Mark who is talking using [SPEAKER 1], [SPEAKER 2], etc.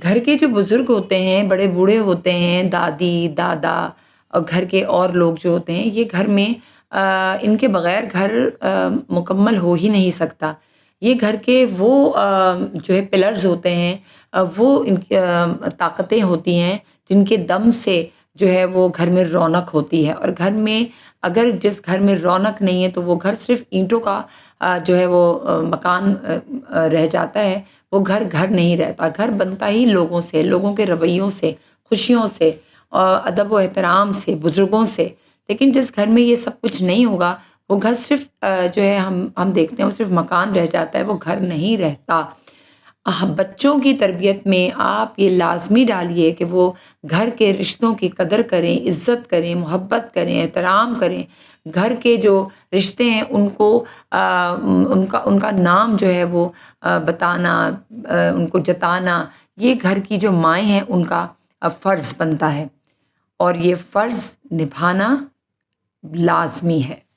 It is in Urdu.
[SPEAKER 1] گھر کے جو بزرگ ہوتے ہیں، بڑے بوڑھے ہوتے ہیں، دادی، دادا اور گھر کے اور لوگ جو ہوتے ہیں، یہ گھر میں ان کے بغیر گھر مکمل ہو ہی نہیں سکتا۔ یہ گھر کے وہ جو ہے پلرز ہوتے ہیں، وہ ان کی طاقتیں ہوتی ہیں، جن کے دم سے جو ہے وہ گھر میں رونق ہوتی ہے، اور گھر میں اگر جس گھر میں رونق نہیں ہے، تو وہ گھر صرف اینٹوں کا جو ہے وہ مکان رہ جاتا ہے، وہ گھر گھر نہیں رہتا۔ گھر بنتا ہی لوگوں سے، لوگوں کے رویوں سے، خوشیوں سے اور ادب و احترام سے، بزرگوں سے۔ لیکن جس گھر میں یہ سب کچھ نہیں ہوگا، وہ گھر صرف جو ہے ہم دیکھتے ہیں وہ صرف مکان رہ جاتا ہے، وہ گھر نہیں رہتا۔ بچوں کی تربیت میں آپ یہ لازمی ڈالیے کہ وہ گھر کے رشتوں کی قدر کریں، عزت کریں، محبت کریں، احترام کریں۔ گھر کے جو رشتے ہیں ان کو ان کا نام جو ہے وہ بتانا، ان کو جتانا، یہ گھر کی جو مائیں ہیں ان کا فرض بنتا ہے، اور یہ فرض نبھانا لازمی ہے۔